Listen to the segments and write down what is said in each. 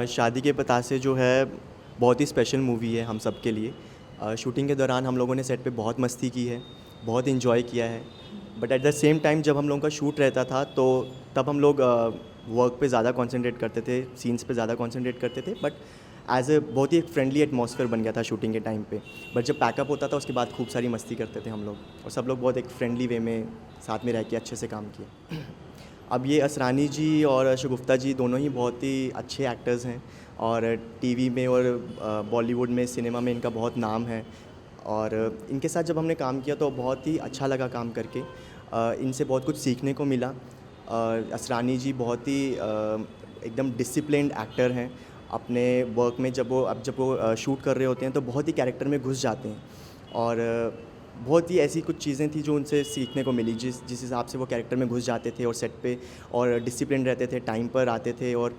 शादी के पतासे जो है बहुत ही स्पेशल मूवी है हम सब के लिए। शूटिंग के दौरान हम लोगों ने सेट पे बहुत मस्ती की है, बहुत इन्जॉय किया है। But at the same time जब हम लोगों का शूट रहता था तो तब हम लोग वर्क पे ज़्यादा कंसंट्रेट करते थे, सीन्स पे ज़्यादा कंसंट्रेट करते थे। बट एज ए बहुत ही एक फ्रेंडली एटमॉस्फेयर बन गया था शूटिंग के टाइम पे। बट जब पैकअप होता था उसके बाद खूब सारी मस्ती करते थे हम लोग, और सब लोग बहुत एक फ्रेंडली वे में साथ में रह के अच्छे से काम किए। अब ये असरानी जी और शगुफ्ता जी दोनों ही बहुत ही अच्छे एक्टर्स हैं, और टीवी में और बॉलीवुड में, सिनेमा में इनका बहुत नाम है। और इनके साथ जब हमने काम किया तो बहुत ही अच्छा लगा काम करके। इनसे बहुत कुछ सीखने को मिला। असरानी जी बहुत ही एकदम डिसिप्लिन्ड एक्टर हैं अपने वर्क में। जब वो शूट कर रहे होते हैं तो बहुत ही कैरेक्टर में घुस जाते हैं, और बहुत ही ऐसी कुछ चीज़ें थी जो उनसे सीखने को मिली, जिस हिसाब से वो कैरेक्टर में घुस जाते थे और सेट पे और डिसिप्लिन रहते थे, टाइम पर आते थे और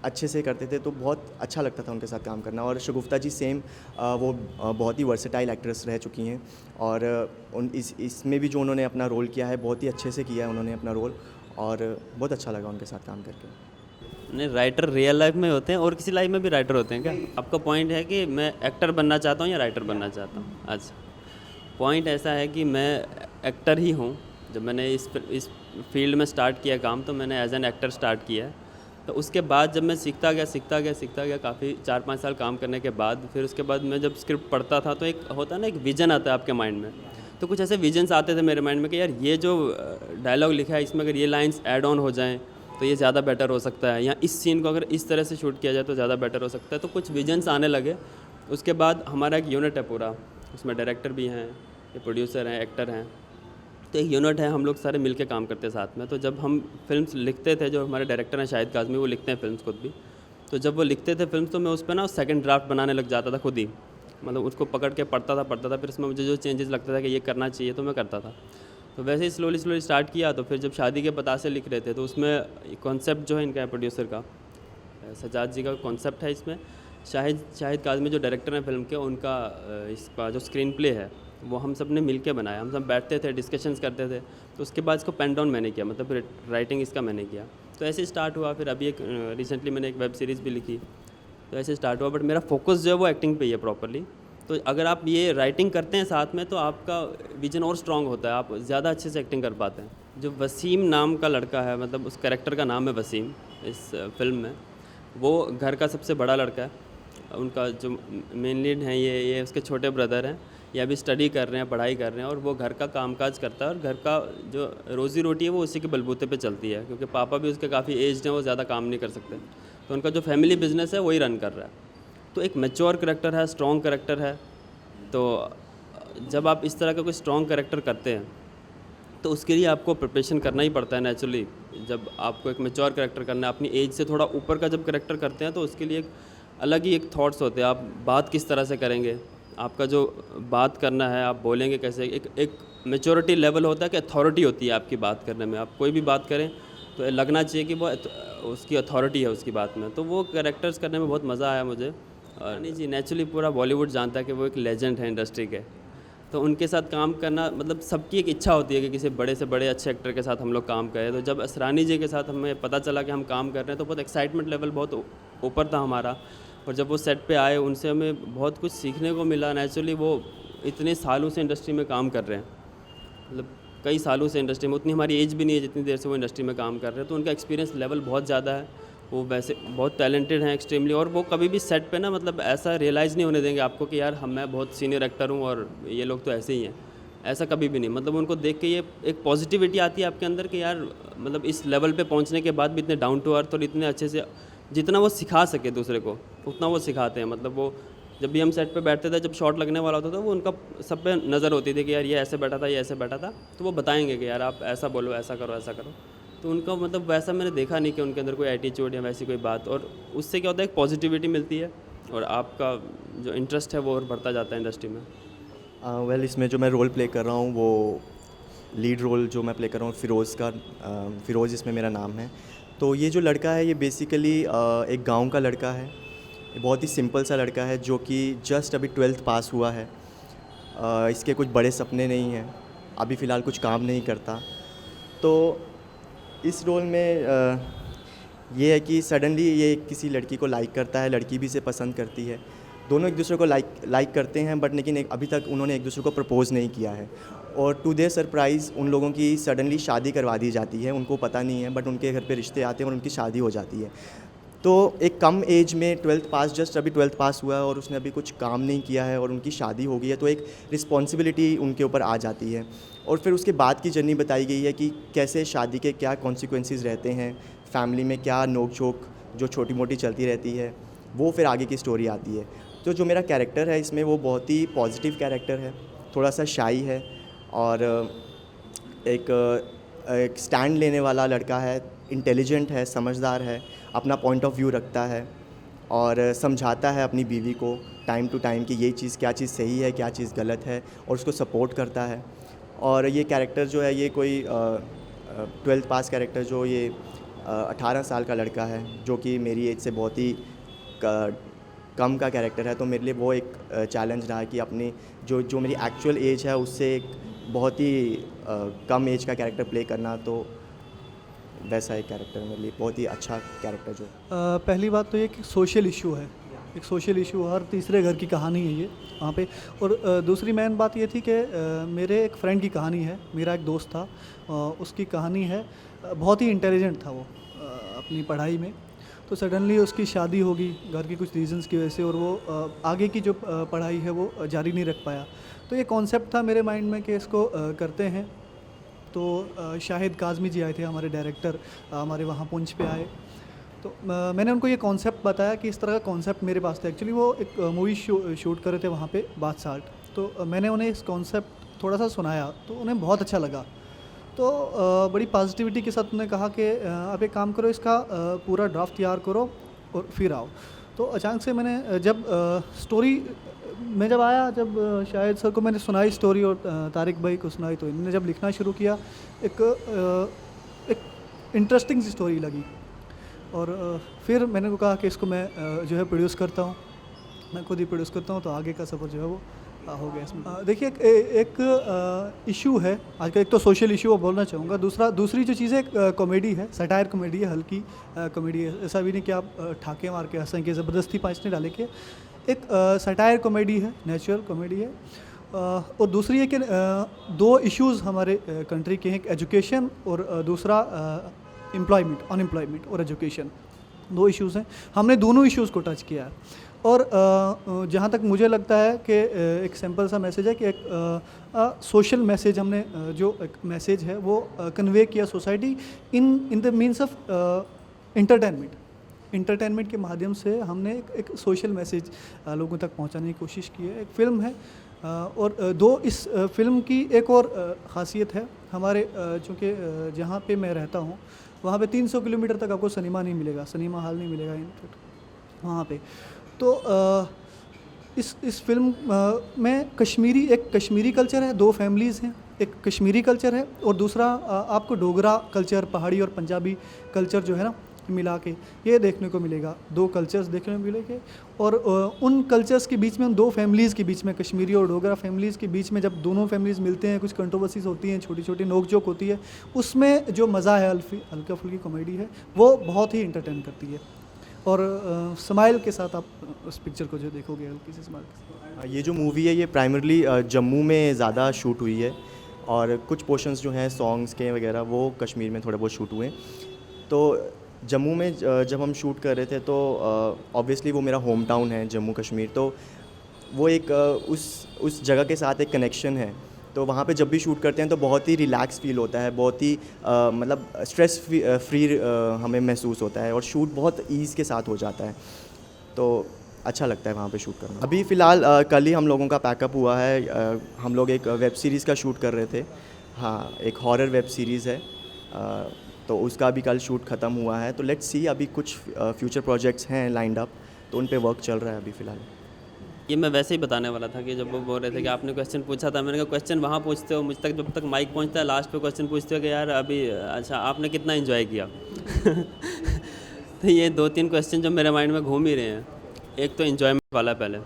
अच्छे से करते थे। तो बहुत अच्छा लगता था उनके साथ काम करना। और शगुफ्ता जी सेम, वो बहुत ही वर्सेटाइल एक्ट्रेस रह चुकी हैं, और उन इसमें भी जो उन्होंने अपना रोल किया है बहुत ही अच्छे से किया है उन्होंने अपना रोल, और बहुत अच्छा लगा उनके साथ काम करके। नहीं, राइटर रियल लाइफ में होते हैं और किसी लाइफ में भी राइटर होते हैं क्या? आपका पॉइंट है कि मैं एक्टर बनना चाहता हूँ या राइटर बनना चाहता हूँ? अच्छा, पॉइंट ऐसा है कि मैं एक्टर ही हूँ। जब मैंने इस फील्ड में स्टार्ट किया काम, तो मैंने एज एन एक्टर स्टार्ट किया है। तो उसके बाद जब मैं सीखता गया काफ़ी 4-5 साल काम करने के बाद, फिर उसके बाद मैं जब स्क्रिप्ट पढ़ता था तो एक होता है ना, एक विज़न आता है आपके माइंड में। तो कुछ ऐसे विजन्स आते थे मेरे माइंड में कि यार ये जो डायलॉग लिखा है इसमें अगर ये लाइंस ऐड ऑन हो जाएँ तो ये ज़्यादा बेटर हो सकता है, या इस सीन को अगर इस तरह से शूट किया जाए तो ज़्यादा बेटर हो सकता है। तो कुछ विजन्स आने लगे। उसके बाद हमारा एक यूनिट है पूरा, उसमें डायरेक्टर भी हैं, ये प्रोड्यूसर हैं, एक्टर हैं। तो एक यूनिट है, हम लोग सारे मिल के काम करते हैं साथ में। तो जब हम फिल्म्स लिखते थे, जो हमारे डायरेक्टर हैं शाहिद काज़मी, वो लिखते हैं फिल्म्स खुद भी। तो जब वो लिखते थे फिल्म्स तो मैं उस पर ना सेकंड ड्राफ्ट बनाने लग जाता था खुद ही। मतलब उसको पकड़ के पढ़ता था, फिर उसमें मुझे जो चेंजेस लगता था कि ये करना चाहिए तो मैं करता था। तो वैसे ही स्लोली स्टार्ट किया। तो फिर जब शादी के पतासे लिख रहे थे तो उसमें कॉन्सेप्ट जो है इनका प्रोड्यूसर का, सजाद जी का कॉन्सेप्ट है इसमें। शाहिद काज़मी जो डायरेक्टर हैं फिल्म के, उनका इसका जो स्क्रीन प्ले है वो हम सब ने मिल के बनाया। हम सब बैठते थे, डिस्कशंस करते थे। तो उसके बाद इसको पेन डाउन मैंने किया, मतलब राइटिंग इसका मैंने किया। तो ऐसे स्टार्ट हुआ। फिर अभी एक रिसेंटली मैंने एक वेब सीरीज़ भी लिखी। तो ऐसे स्टार्ट हुआ। बट मेरा फोकस जो है वो एक्टिंग पे ही है प्रॉपरली। तो अगर आप ये राइटिंग करते हैं साथ में तो आपका विजन और स्ट्रांग होता है, आप ज़्यादा अच्छे से एक्टिंग कर पाते हैं। जो वसीम नाम का लड़का है, मतलब उस कैरेक्टर का नाम है वसीम इस फिल्म में, वो घर का सबसे बड़ा लड़का है। उनका जो मेन लीड हैं ये उसके छोटे ब्रदर हैं। ये अभी स्टडी कर रहे हैं, पढ़ाई कर रहे हैं, और वो घर का कामकाज करता है और घर का जो रोज़ी रोटी है वो उसी के बलबूते पे चलती है, क्योंकि पापा भी उसके काफ़ी एज्ड हैं, वो ज़्यादा काम नहीं कर सकते। तो उनका जो फैमिली बिजनेस है वही रन कर रहा है। तो एक मैच्योर करेक्टर है, स्ट्रॉन्ग करेक्टर है। तो जब आप इस तरह का कोई स्ट्रॉन्ग करेक्टर करते हैं तो उसके लिए आपको प्रिपरेशन करना ही पड़ता है नेचुरली। जब आपको एक मैच्योर करेक्टर करना है, अपनी एज से थोड़ा ऊपर का जब करेक्टर करते हैं तो उसके लिए एक अलग ही एक थॉट्स होते हैं। आप बात किस तरह से करेंगे, आपका जो बात करना है, आप बोलेंगे कैसे, एक मैच्योरिटी लेवल होता है कि अथॉरिटी होती है आपकी बात करने में। आप कोई भी बात करें तो लगना चाहिए कि वो उसकी अथॉरिटी है उसकी बात में। तो वो कैरेक्टर्स करने में बहुत मज़ा आया मुझे। और नहीं जी, नेचुरली पूरा बॉलीवुड जानता है कि वो एक लेजेंड है इंडस्ट्री के। तो उनके साथ काम करना, मतलब सबकी एक इच्छा होती है कि किसी बड़े से बड़े अच्छे एक्टर के साथ हम लोग काम करें। तो जब असरानी जी के साथ हमें पता चला कि हम काम कर रहे हैं तो बहुत एक्साइटमेंट लेवल बहुत ऊपर था हमारा। और जब वो सेट पे आए, उनसे हमें बहुत कुछ सीखने को मिला। नेचुरली वो इतने सालों से इंडस्ट्री में काम कर रहे हैं, मतलब कई सालों से इंडस्ट्री में, उतनी हमारी एज भी नहीं है जितनी देर से वो इंडस्ट्री में काम कर रहे हैं। तो उनका एक्सपीरियंस लेवल बहुत ज़्यादा है। वो वैसे बहुत टैलेंटेड हैं एक्सट्रीमली, और वो कभी भी सेट पे ना, मतलब ऐसा रियलाइज़ नहीं होने देंगे आपको कि यार मैं बहुत सीनियर एक्टर हूँ और ये लोग तो ऐसे ही हैं। ऐसा कभी भी नहीं। मतलब उनको देख के ये एक पॉजिटिविटी आती है आपके अंदर कि यार, मतलब इस लेवल पे पहुँचने के बाद भी इतने डाउन टू अर्थ और इतने अच्छे से, जितना वो सिखा सके दूसरे को उतना वो सिखाते हैं। मतलब वो जब भी हम सेट पे बैठते थे, जब शॉट लगने वाला होता था, वो उनका सब पे नज़र होती थी कि यार ये ऐसे बैठा था, ये ऐसे बैठा था। तो वो बताएंगे कि यार आप ऐसा बोलो, ऐसा करो, ऐसा करो। तो उनका मतलब वैसा मैंने देखा नहीं कि उनके अंदर कोई एटीट्यूड या वैसी कोई बात। और उससे क्या होता है, एक पॉजिटिविटी मिलती है और आपका जो इंटरेस्ट है वो और बढ़ता जाता है इंडस्ट्री में। वेल, इसमें जो मैं रोल प्ले कर रहा हूँ वो लीड रोल जो मैं प्ले कर रहा हूँ फ़िरोज़ का, फ़िरोज़ इसमें मेरा नाम है। तो ये जो लड़का है ये बेसिकली एक गांव का लड़का है। ये बहुत ही सिंपल सा लड़का है जो कि जस्ट अभी 12th पास हुआ है। इसके कुछ बड़े सपने नहीं हैं, अभी फ़िलहाल कुछ काम नहीं करता। तो इस रोल में ये है कि सडनली ये किसी लड़की को लाइक करता है, लड़की भी इसे पसंद करती है, दोनों एक दूसरे को लाइक करते हैं, बट लेकिन अभी तक उन्होंने एक दूसरे को प्रपोज़ नहीं किया है। और टू देयर सरप्राइज़ उन लोगों की सडनली शादी करवा दी जाती है, उनको पता नहीं है, बट उनके घर पे रिश्ते आते हैं और उनकी शादी हो जाती है। तो एक कम एज में 12th पास, जस्ट अभी 12th पास हुआ है और उसने अभी कुछ काम नहीं किया है और उनकी शादी हो गई है, तो एक रिस्पॉन्सिबिलिटी उनके ऊपर आ जाती है। और फिर उसके बाद की जर्नी बताई गई है कि कैसे शादी के क्या कॉन्सिक्वेंसेस रहते हैं, फैमिली में क्या नोक-झोंक जो छोटी मोटी चलती रहती है, वो फिर आगे की स्टोरी आती है। तो जो मेरा कैरेक्टर है इसमें वो बहुत ही पॉजिटिव कैरेक्टर है, थोड़ा सा शाई है और एक स्टैंड लेने वाला लड़का है, इंटेलिजेंट है, समझदार है, अपना पॉइंट ऑफ व्यू रखता है और समझाता है अपनी बीवी को टाइम टू टाइम कि ये चीज़ क्या चीज़ सही है, क्या चीज़ गलत है, और उसको सपोर्ट करता है। और ये कैरेक्टर जो है ये कोई 12th पास कैरेक्टर जो ये 18 साल का लड़का है, जो कि मेरी एज से बहुत ही कम का कैरेक्टर है। तो मेरे लिए वो एक चैलेंज रहा कि अपनी जो मेरी एक्चुअल एज है उससे एक बहुत ही कम एज का कैरेक्टर प्ले करना, तो वैसा एक कैरेक्टर मेरे लिए बहुत ही अच्छा कैरेक्टर जो पहली बात तो ये कि सोशल इशू है, एक सोशल इशू, हर तीसरे घर की कहानी है ये वहाँ पे। और दूसरी मेन बात ये थी कि मेरे एक फ्रेंड की कहानी है, मेरा एक दोस्त था, उसकी कहानी है, बहुत ही इंटेलिजेंट था वो अपनी पढ़ाई में, तो सडनली उसकी शादी होगी घर की कुछ रीजंस की वजह से, और वो आगे की जो पढ़ाई है वो जारी नहीं रख पाया। तो ये कॉन्सेप्ट था मेरे माइंड में कि इसको करते हैं। तो शाहिद काज़मी जी आए थे, हमारे डायरेक्टर, हमारे वहाँ पुंछ पे आए, तो मैंने उनको ये कॉन्सेप्ट बताया कि इस तरह का कॉन्सेप्ट मेरे पास था। एक्चुअली वो एक मूवी शूट कर रहे थे वहाँ पे बादशाह, तो मैंने उन्हें इस कॉन्सेप्ट थोड़ा सा सुनाया तो उन्हें बहुत अच्छा लगा। तो बड़ी पॉजिटिविटी के साथ उन्होंने कहा कि आप एक काम करो, इसका पूरा ड्राफ्ट तैयार करो और फिर आओ। तो अचानक से मैंने जब स्टोरी मैं जब आया, जब शाहिद सर को मैंने सुनाई स्टोरी और तारिक भाई को सुनाई, तो इन्होंने जब लिखना शुरू किया, एक इंटरेस्टिंग सी स्टोरी लगी। और फिर मैंने को कहा कि इसको मैं जो है प्रोड्यूस करता हूँ, मैं खुद ही प्रोड्यूस करता हूँ, तो आगे का सफ़र जो है वो हो गया इसमें। देखिए एक इशू है आज का, एक तो सोशल इशू वो बोलना चाहूँगा, दूसरी जो चीज़ है कॉमेडी है, सटायर कॉमेडी है, हल्की कॉमेडी है। ऐसा भी नहीं कि आप ठाके मार के हंसें, कि ज़बरदस्ती पंच नहीं डाले के, एक सटायर कॉमेडी है, नेचुरल कॉमेडी है। और दूसरी है कि दो इश्यूज़ हमारे कंट्री के हैं, एक एजुकेशन और दूसरा एम्प्लॉयमेंट, अनएम्प्लॉयमेंट और एजुकेशन, दो इश्यूज़ हैं। हमने दोनों इश्यूज़ को टच किया है। और जहाँ तक मुझे लगता है कि एक सिंपल सा मैसेज है कि एक सोशल मैसेज हमने जो एक मैसेज है वो कन्वे किया society in the means of entertainment के माध्यम से हमने एक सोशल मैसेज लोगों तक पहुंचाने की कोशिश की है। एक फ़िल्म है और इस फिल्म की एक और ख़ासियत है, हमारे चूँकि जहाँ पे मैं रहता हूँ वहाँ पे 300 किलोमीटर तक आपको सिनेमा नहीं मिलेगा, सिनेमा हॉल नहीं मिलेगा इनफैक्ट वहाँ पे। तो इस फिल्म में एक कश्मीरी कल्चर है, दो फैमिलीज़ हैं, एक कश्मीरी कल्चर है और दूसरा आपको डोगरा कल्चर, पहाड़ी और पंजाबी कल्चर जो है ना मिला के ये देखने को मिलेगा, दो कल्चर्स देखने को मिलेंगे। और उन कल्चर्स के बीच में, उन दो फैमिलीज़ के बीच में, कश्मीरी और डोगरा फैमिलीज़ के बीच में जब दोनों फैमिलीज़ मिलते हैं, कुछ कंट्रोवर्सीज होती हैं, छोटी छोटी नोक झोंक होती है, उसमें जो मज़ा है, हल्का फुल्की कॉमेडी है, वो बहुत ही इंटरटेन करती है। और स्माइल के साथ आप उस पिक्चर को जो देखोगे, हल्की सी स्माइल के साथ। ये जो मूवी है ये प्राइमरली जम्मू में ज़्यादा शूट हुई है और कुछ पोर्शंस जो हैं सॉन्ग्स के वगैरह वो कश्मीर में थोड़े बहुत शूट हुए। तो जम्मू में जब हम शूट कर रहे थे तो ऑब्वियसली वो मेरा होम टाउन है जम्मू कश्मीर, तो वो एक उस जगह के साथ एक कनेक्शन है। तो वहाँ पे जब भी शूट करते हैं तो बहुत ही रिलैक्स फील होता है, बहुत ही मतलब स्ट्रेस फ्री हमें महसूस होता है और शूट बहुत ईज़ के साथ हो जाता है, तो अच्छा लगता है वहाँ पे शूट करना। अभी फ़िलहाल कल ही हम लोगों का पैकअप हुआ है, हम लोग एक वेब सीरीज़ का शूट कर रहे थे। हाँ, एक हॉरर वेब सीरीज़ है, तो उसका भी कल शूट ख़त्म हुआ है। तो लेट्स सी, अभी कुछ फ्यूचर प्रोजेक्ट्स हैं लाइंड अप, तो उन पे वर्क चल रहा है अभी फ़िलहाल। ये मैं वैसे ही बताने वाला था कि जब वो बोल रहे थे कि आपने क्वेश्चन पूछा था, मैंने कहा क्वेश्चन वहाँ पूछते हो, मुझ तक जब तक माइक पहुँचता है लास्ट पे क्वेश्चन पूछते हो कि यार अभी अच्छा आपने कितना एंजॉय किया। तो ये 2-3 क्वेश्चन जो मेरे माइंड में घूम ही रहे हैं। एक तो एंजॉयमेंट वाला, पहले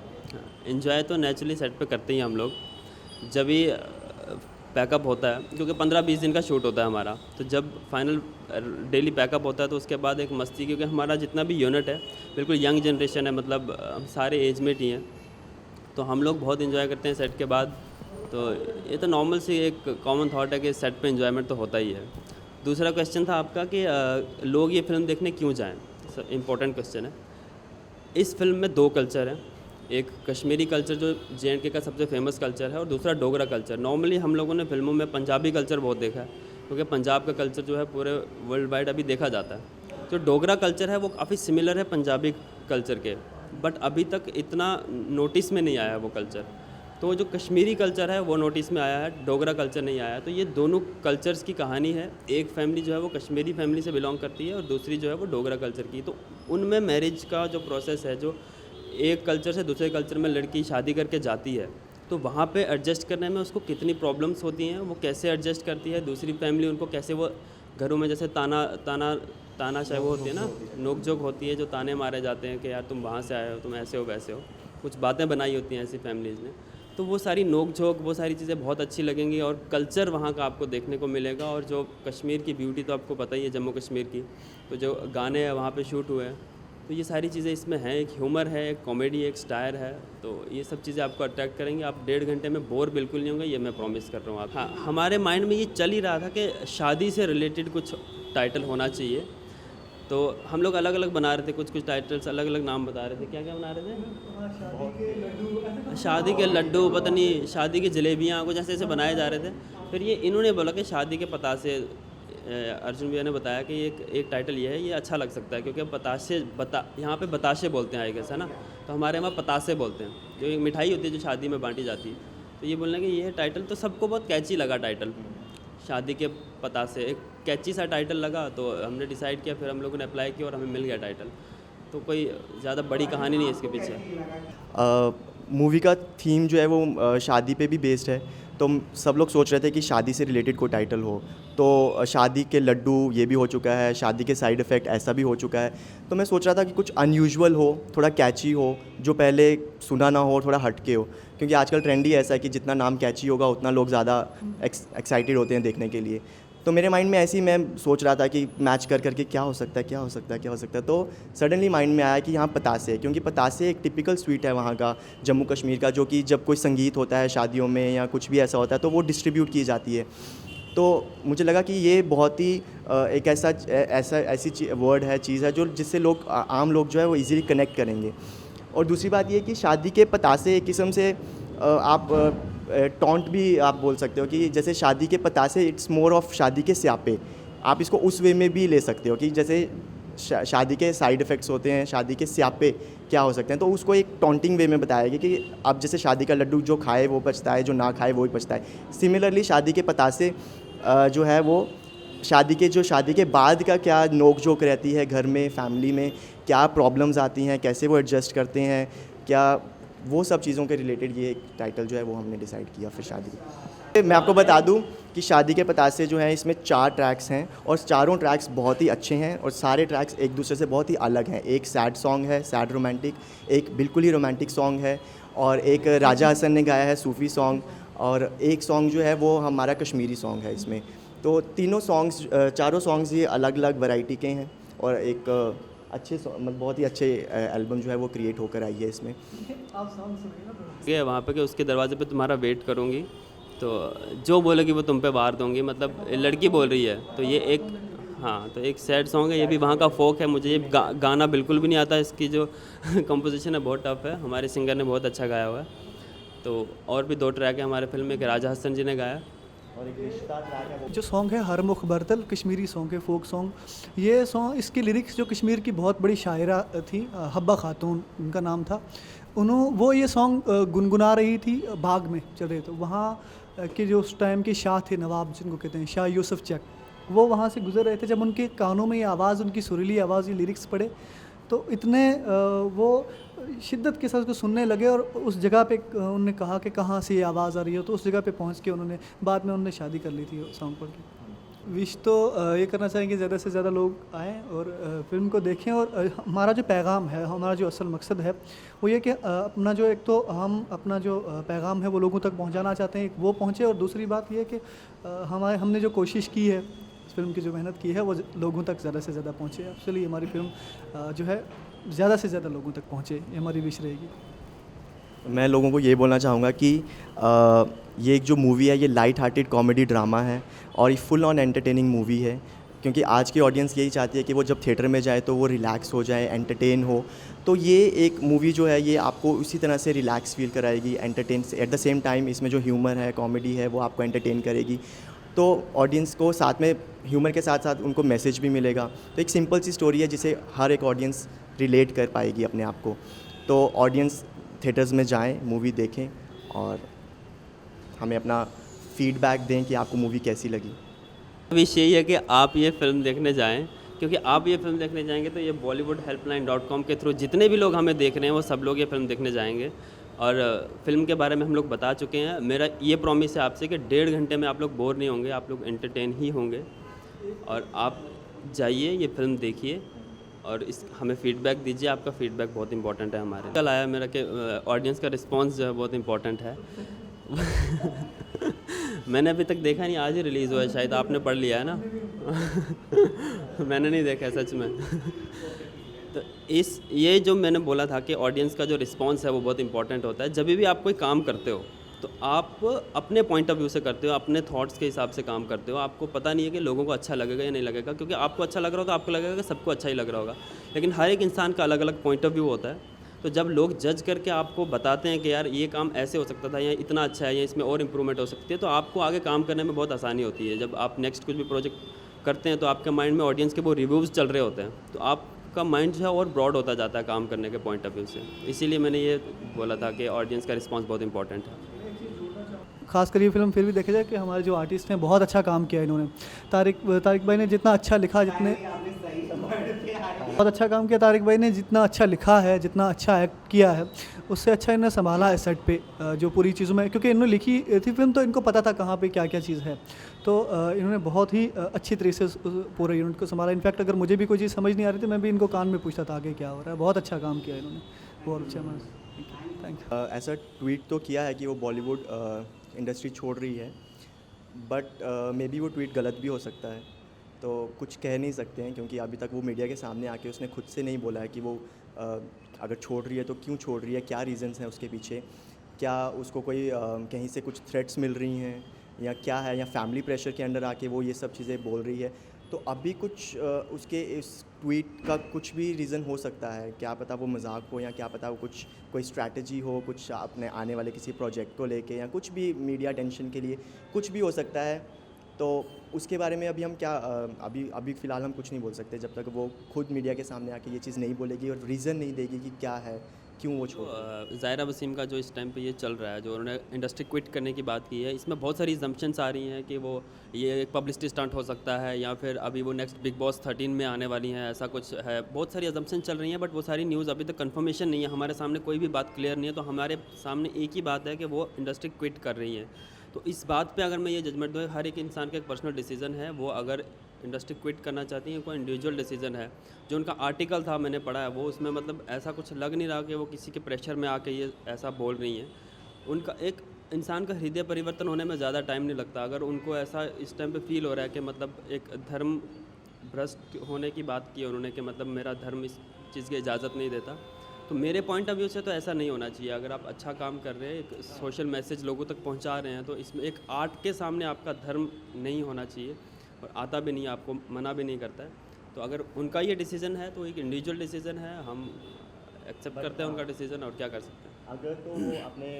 एंजॉय तो नेचुरली सेट पे करते ही हम लोग। जब भी पैकअप होता है, क्योंकि 15-20 दिन का शूट होता है हमारा, तो जब फाइनल डेली पैकअप होता है तो उसके बाद एक मस्ती, क्योंकि हमारा जितना भी यूनिट है बिल्कुल यंग जनरेशन है, मतलब हम सारे एज मेट ही हैं, तो हम लोग बहुत इन्जॉय करते हैं सेट के बाद। तो ये तो नॉर्मल सी एक कॉमन थॉट है कि सेट पे एंजॉयमेंट तो होता ही है। दूसरा क्वेश्चन था आपका कि लोग ये फिल्म देखने क्यों जाएँ, इम्पोर्टेंट क्वेश्चन है। इस फिल्म में 2 कल्चर हैं, एक कश्मीरी कल्चर जो JNK का सबसे फेमस कल्चर है, और दूसरा डोगरा कल्चर। नॉर्मली हम लोगों ने फिल्मों में पंजाबी कल्चर बहुत देखा है, क्योंकि पंजाब का कल्चर जो है पूरे वर्ल्ड वाइड अभी देखा जाता है। जो डोगरा कल्चर है वो काफ़ी सिमिलर है पंजाबी कल्चर के, बट अभी तक इतना नोटिस में नहीं आया है वो कल्चर। तो जो कश्मीरी कल्चर है वो नोटिस में आया है, डोगरा कल्चर नहीं आया है। तो ये दोनों कल्चर्स की कहानी है। एक फैमिली जो है वो कश्मीरी फैमिली से बिलोंग करती है और दूसरी जो है वो डोगरा कल्चर की। तो उनमें मैरिज का जो प्रोसेस है, जो एक कल्चर से दूसरे कल्चर में लड़की शादी करके जाती है, तो वहाँ पे एडजस्ट करने में उसको कितनी प्रॉब्लम्स होती हैं, वो कैसे एडजस्ट करती है, दूसरी फैमिली उनको कैसे, वो घरों में जैसे तानाशाही वो होती है ना, नोक झोंक होती है, जो ताने मारे जाते हैं कि यार तुम वहाँ से आए हो, तुम ऐसे हो वैसे हो, कुछ बातें बनाई होती हैं ऐसी फैमिलीज़ ने। तो वो सारी नोक झोंक, वो सारी चीज़ें बहुत अच्छी लगेंगी, और कल्चर वहाँ का आपको देखने को मिलेगा। और जो कश्मीर की ब्यूटी तो आपको पता ही है, जम्मू कश्मीर की, तो जो गाने हैं वहाँ पे शूट हुए हैं, तो ये सारी चीज़ें इसमें हैं। एक ह्यूमर है, एक कॉमेडी, एक स्टायर है, तो ये सब चीज़ें आपको अट्रैक्ट करेंगे। आप 1.5 घंटे में बोर बिल्कुल नहीं होंगे, ये मैं प्रॉमिस कर रहा हूँ आप। हाँ, हमारे माइंड में ये चल ही रहा था कि शादी से रिलेटेड कुछ टाइटल होना चाहिए, तो हम लोग अलग अलग बना रहे थे, कुछ टाइटल्स अलग अलग नाम बता रहे थे। क्या क्या बना रहे थे? शादी के लड्डू, पता नहीं शादी की जलेबियाँ, कुछ ऐसे ऐसे बनाए जा रहे थे। फिर ये इन्होंने बोला कि शादी के पतासे, अर्जुन भैया ने बताया कि एक टाइटल ये है, ये अच्छा लग सकता है, क्योंकि यहाँ पे बताशे बोलते हैं आई गेस, है ना, तो हमारे वहाँ पतासे बोलते हैं, जो एक मिठाई होती है जो शादी में बांटी जाती है। तो ये बोलने कि ये टाइटल तो सबको बहुत कैची लगा, टाइटल शादी के पतासे एक कैची सा टाइटल लगा, तो हमने डिसाइड किया, फिर हम लोगों ने अप्लाई किया और हमें मिल गया टाइटल। तो कोई ज़्यादा बड़ी कहानी नहीं है इसके पीछे। मूवी का थीम जो है वो शादी पे भी बेस्ड है, तो सब लोग सोच रहे थे कि शादी से रिलेटेड कोई टाइटल हो, तो शादी के लड्डू ये भी हो चुका है, शादी के साइड इफ़ेक्ट ऐसा भी हो चुका है। तो मैं सोच रहा था कि कुछ अनयूजुअल हो, थोड़ा कैची हो, जो पहले सुना ना हो, थोड़ा हटके हो, क्योंकि आजकल ट्रेंड ही ऐसा है कि जितना नाम कैची होगा उतना लोग ज़्यादा एक्साइटेड होते हैं देखने के लिए। तो मेरे माइंड में ऐसे ही मैं सोच रहा था कि मैच कर करके क्या हो सकता है, क्या हो सकता है, क्या हो सकता है। तो सडनली माइंड में आया कि यहाँ पतासे, क्योंकि पतासे एक टिपिकल स्वीट है वहाँ का, जम्मू कश्मीर का, जो कि जब कोई संगीत होता है शादियों में या कुछ भी ऐसा होता है तो वो डिस्ट्रीब्यूट की जाती है। तो मुझे लगा कि ये बहुत ही एक ऐसी वर्ड है, चीज़ है, जो जिससे लोग आम लोग जो है वो इजीली कनेक्ट करेंगे। और दूसरी बात ये कि शादी के पतासे एक किस्म से आप टॉन्ट भी आप बोल सकते हो कि जैसे शादी के पतासे, इट्स मोर ऑफ शादी के स्यापे। आप इसको उस वे में भी ले सकते हो कि जैसे शादी के साइड इफ़ेक्ट्स होते हैं, शादी के स्यापे क्या हो सकते हैं, तो उसको एक टॉन्टिंग वे में बताया गया कि अब जैसे शादी का लड्डू जो खाए वो पछता है, जो ना खाए वो ही पछता है। सिमिलरली शादी के पतासे जो है वो शादी के बाद का क्या नोक झोंक रहती है घर में, फैमिली में क्या प्रॉब्लम्स आती हैं, कैसे वो एडजस्ट करते हैं, क्या वो सब चीज़ों के रिलेटेड ये एक टाइटल जो है वो हमने डिसाइड किया फिर शादी। मैं आपको बता दूं कि शादी के पतासे जो हैं इसमें 4 ट्रैक्स हैं और चारों ट्रैक्स बहुत ही अच्छे हैं और सारे ट्रैक्स एक दूसरे से बहुत ही अलग हैं। एक सैड सॉन्ग है, सैड रोमांटिक, एक बिल्कुल ही रोमांटिक सॉन्ग है, और एक राजा हसन ने गाया है सूफ़ी सॉन्ग, और एक सॉन्ग जो है वो हमारा कश्मीरी सॉन्ग है इसमें। तो तीनों सॉन्ग्स, चारों सॉन्ग्स ये अलग अलग वैरायटी के हैं और एक अच्छे मतलब बहुत ही अच्छे एल्बम जो है वो क्रिएट होकर आई है इसमें। आप सॉन्ग सुनिए ना थोड़ा। ठीक है, वहाँ पे कि उसके दरवाजे पे तुम्हारा वेट करूँगी, तो जो बोलेगी वो तुम पे वार दूँगी, मतलब लड़की बोल रही है। तो ये एक, हाँ, तो एक सैड सॉन्ग है, ये भी वहाँ का फोक है। मुझे ये गाना बिल्कुल भी नहीं आता, इसकी जो कंपोजिशन है बहुत टफ है, हमारे सिंगर ने बहुत अच्छा गाया हुआ है। तो और भी 2 ट्रैक है हमारे फिल्म में, एक राजा हसन जी ने गाया और एक रिश्ता ट्रैक है। जो सॉन्ग है हर मुख बरतल, कश्मीरी सॉन्ग है, फोक सॉन्ग। ये सॉन्ग, इसकी लिरिक्स जो कश्मीर की बहुत बड़ी शायरा थी, हब्बा खातून उनका नाम था, वो ये सॉन्ग गुनगुना रही थी, बाग में चल रहे थे। वहाँ के जो उस टाइम के शाह थे, नवाब जिनको कहते हैं, शाह यूसुफ चक, वो वहाँ से गुजर रहे थे। जब उनके कानों में ये आवाज़, उनकी सुरीली आवाज़, ये लिरिक्स पढ़े तो इतने वो शिद्दत के साथ उसको सुनने लगे, और उस जगह पे उन्होंने कहा कि कहाँ से ये आवाज़ आ रही है, तो उस जगह पे पहुँच के उन्होंने बाद में उन्होंने शादी कर ली थी सॉन्ग पढ़ के। विश तो ये करना चाहेंगे ज़्यादा से ज़्यादा लोग आएँ और फ़िल्म को देखें और हमारा जो पैगाम है, हमारा जो असल मकसद है वो ये कि अपना जो एक तो हम अपना जो पैगाम है वो लोगों तक पहुंचाना चाहते हैं, एक वो पहुंचे, और दूसरी बात ये कि हमने जो कोशिश की है, इस फ़िल्म की जो मेहनत की है वो लोगों तक ज़्यादा से ज़्यादा पहुँचे। एक्चुअली हमारी फ़िल्म जो है ज़्यादा से ज़्यादा लोगों तक पहुँचे, ये हमारी विश रहेगी। मैं लोगों को ये बोलना चाहूँगा कि ये एक जो मूवी है ये लाइट हार्टेड कॉमेडी ड्रामा है और ये फुल ऑन एंटरटेनिंग मूवी है, क्योंकि आज की ऑडियंस यही चाहती है कि वो जब थिएटर में जाए तो वो रिलैक्स हो जाए, एंटरटेन हो। तो ये एक मूवी जो है ये आपको उसी तरह से रिलैक्स फील कराएगी, entertain at the same time इसमें जो ह्यूमर है, कॉमेडी है, वो आपको एंटरटेन करेगी। तो ऑडियंस को साथ में ह्यूमर के साथ साथ उनको मैसेज भी मिलेगा। तो एक सिंपल सी स्टोरी है जिसे हर एक ऑडियंस रिलेट कर पाएगी अपने आप को। तो ऑडियंस थिएटर्स में जाएं, मूवी देखें और हमें अपना फीडबैक दें कि आपको मूवी कैसी लगी। विश यही है कि आप ये फ़िल्म देखने जाएं, क्योंकि आप ये फ़िल्म देखने जाएंगे तो ये bollywoodhelpline.com के थ्रू जितने भी लोग हमें देख रहे हैं वो सब लोग ये फ़िल्म देखने जाएंगे। और फ़िल्म के बारे में हम लोग बता चुके हैं। मेरा ये प्रॉमिस है आपसे कि 1.5 घंटे में आप लोग बोर नहीं होंगे, आप लोग एंटरटेन ही होंगे। और आप जाइए, ये फ़िल्म देखिए और इस हमें फ़ीडबैक दीजिए। आपका फ़ीडबैक बहुत इंपॉर्टेंट है हमारे। कल आया मेरा कि ऑडियंस का रिस्पांस जो है बहुत इंपॉर्टेंट है। मैंने अभी तक देखा नहीं, आज ही रिलीज़ हुआ है, शायद आपने पढ़ लिया है ना। मैंने नहीं देखा है सच में। तो ये जो मैंने बोला था कि ऑडियंस का जो रिस्पांस है वो बहुत इंपॉर्टेंट होता है। जब भी आप कोई काम करते हो तो आप अपने पॉइंट ऑफ व्यू से करते हो, अपने थॉट्स के हिसाब से काम करते हो। आपको पता नहीं है कि लोगों को अच्छा लगेगा या नहीं लगेगा, क्योंकि आपको अच्छा लग रहा होगा, आपको लगेगा कि सबको अच्छा ही लग रहा होगा, लेकिन हर एक इंसान का अलग अलग पॉइंट ऑफ व्यू होता है। तो जब लोग जज करके आपको बताते हैं कि यार ये काम ऐसे हो सकता था या इतना अच्छा है या इसमें और इम्प्रूवमेंट हो सकती है, तो आपको आगे काम करने में बहुत आसानी होती है। जब आप नेक्स्ट कुछ भी प्रोजेक्ट करते हैं तो आपके माइंड में ऑडियंस के वो रिव्यूज़ चल रहे होते हैं, तो आपका माइंड जो है और ब्रॉड होता जाता है काम करने के पॉइंट ऑफ व्यू से। इसीलिए मैंने ये बोला था कि ऑडियंस का रिस्पॉन्स बहुत इंपॉर्टेंट है। खासकर ये फिल्म फिर भी देखा जाए कि हमारे जो आर्टिस्ट हैं बहुत अच्छा काम किया इन्होंने। तारिक भाई ने जितना अच्छा लिखा, बहुत अच्छा काम किया तारिक भाई ने, जितना अच्छा लिखा है, जितना अच्छा एक्ट किया है, उससे अच्छा इन्होंने संभाला है सेट पे जो पूरी चीज़ों में, क्योंकि इन्होंने लिखी थी फिल्म तो इनको पता था कहाँ पे क्या क्या चीज़ है। तो इन्होंने बहुत ही अच्छी तरीके से पूरे यूनिट को संभाला। इनफैक्ट अगर मुझे भी कोई चीज़ समझ नहीं आ रही थी, मैं भी इनको कान में पूछता था आगे क्या हो रहा है। बहुत अच्छा काम किया इन्होंने, बहुत अच्छा। Thank you. ऐसा ट्वीट तो किया है कि वो बॉलीवुड इंडस्ट्री छोड़ रही है, बट मे बी वो ट्वीट गलत भी हो सकता है, तो कुछ कह नहीं सकते हैं, क्योंकि अभी तक वो मीडिया के सामने आके उसने खुद से नहीं बोला है कि वो अगर छोड़ रही है तो क्यों छोड़ रही है, क्या रीज़न्स हैं उसके पीछे, क्या उसको कोई कहीं से कुछ थ्रेट्स मिल रही हैं या क्या है, या फैमिली प्रेशर के अंडर आके वो ये सब चीज़ें बोल रही है। तो अभी कुछ उसके इस ट्वीट का कुछ भी रीज़न हो सकता है, क्या पता वो मजाक हो या क्या पता वो कुछ कोई स्ट्रैटेजी हो, कुछ अपने आने वाले किसी प्रोजेक्ट को लेके, या कुछ भी मीडिया टेंशन के लिए कुछ भी हो सकता है। तो उसके बारे में अभी हम क्या अभी फ़िलहाल हम कुछ नहीं बोल सकते जब तक वो खुद मीडिया के सामने आके ये चीज़ नहीं बोलेगी और रीज़न नहीं देगी कि क्या है, क्यों वो छोड़। ज़ाहिरा वसीम का जो इस टाइम पे ये चल रहा है, जो उन्होंने इंडस्ट्री क्विट करने की बात की है, इसमें बहुत सारी जम्पशंस आ रही हैं कि वो ये एक पब्लिसिटी स्टंट हो सकता है या फिर अभी वो नेक्स्ट बिग बॉस 13 में आने वाली हैं, ऐसा कुछ है। बहुत सारी जम्पशन चल रही हैं, बट वो सारी न्यूज़ अभी तक कंफर्मेशन नहीं है, हमारे सामने कोई भी बात क्लियर नहीं है। तो हमारे सामने एक ही बात है कि वो इंडस्ट्री क्विट कर रही हैं। तो इस बात पे अगर मैं ये जजमेंट दूँ, हर एक इंसान का एक पर्सनल डिसीजन है, वो अगर इंडस्ट्री क्विट करना चाहती हैं, कोई इंडिविजुअल डिसीजन है। जो उनका आर्टिकल था मैंने पढ़ा है, वो उसमें मतलब ऐसा कुछ लग नहीं रहा कि वो किसी के प्रेशर में आके ये ऐसा बोल रही हैं। उनका एक इंसान का हृदय परिवर्तन होने में ज़्यादा टाइम नहीं लगता। अगर उनको ऐसा इस टाइम पे फील हो रहा है कि मतलब एक धर्म भ्रष्ट होने की बात की उन्होंने कि मतलब मेरा धर्म इस चीज़ की इजाज़त नहीं देता, तो मेरे पॉइंट ऑफ व्यू से तो ऐसा नहीं होना चाहिए। अगर आप अच्छा काम कर रहे हैं, एक सोशल मैसेज लोगों तक पहुंचा रहे हैं, तो इसमें एक आर्ट के सामने आपका धर्म नहीं होना चाहिए, और आता भी नहीं, आपको मना भी नहीं करता है। तो अगर उनका ये डिसीज़न है तो एक इंडिविजुअल डिसीज़न है, हम एक्सेप्ट करते हैं उनका डिसीज़न, और क्या कर सकते हैं। अगर तो वो अपने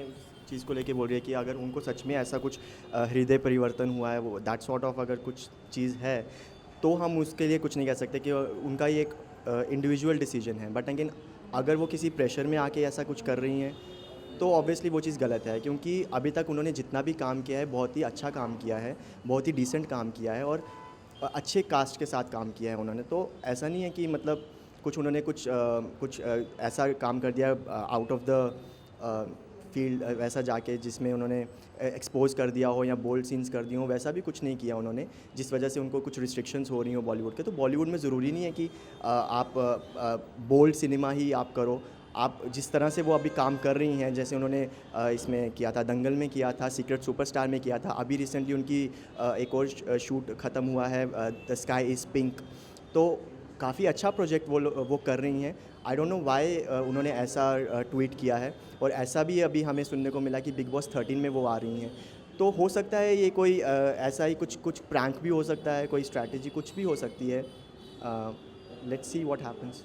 चीज़ को लेके बोल रही है कि अगर उनको सच में ऐसा कुछ हृदय परिवर्तन हुआ है, वो दैट सॉर्ट ऑफ अगर कुछ चीज़ है, तो हम उसके लिए कुछ नहीं कह सकते कि उनका ये एक इंडिविजुअल डिसीजन है। बट अगेन अगर वो किसी प्रेशर में आके ऐसा कुछ कर रही हैं तो ऑब्वियसली वो चीज़ गलत है, क्योंकि अभी तक उन्होंने जितना भी काम किया है बहुत ही अच्छा काम किया है, बहुत ही डिसेंट काम किया है और अच्छे कास्ट के साथ काम किया है उन्होंने। तो ऐसा नहीं है कि मतलब कुछ उन्होंने कुछ ऐसा काम कर दिया आउट ऑफ द फील्ड वैसा जाके जिसमें उन्होंने एक्सपोज कर दिया हो या बोल्ड सीन्स कर दिए हो, वैसा भी कुछ नहीं किया उन्होंने, जिस वजह से उनको कुछ रिस्ट्रिक्शंस हो रही हो बॉलीवुड के। तो बॉलीवुड में ज़रूरी नहीं है कि आप बोल्ड सिनेमा ही आप करो। आप जिस तरह से वो अभी काम कर रही हैं, जैसे उन्होंने इसमें किया था, दंगल में किया था, सीक्रेट सुपरस्टार में किया था, अभी रिसेंटली उनकी एक और शूट ख़त्म हुआ है, द स्काई इज़ पिंक। तो काफ़ी अच्छा प्रोजेक्ट वो कर रही हैं। आई डोंट नो व्हाई उन्होंने ऐसा ट्वीट किया है। और ऐसा भी अभी हमें सुनने को मिला कि बिग बॉस 13 में वो आ रही हैं। तो हो सकता है ये कोई ऐसा ही कुछ प्रैंक भी हो सकता है, कोई स्ट्रैटेजी कुछ भी हो सकती है। Let's see what happens.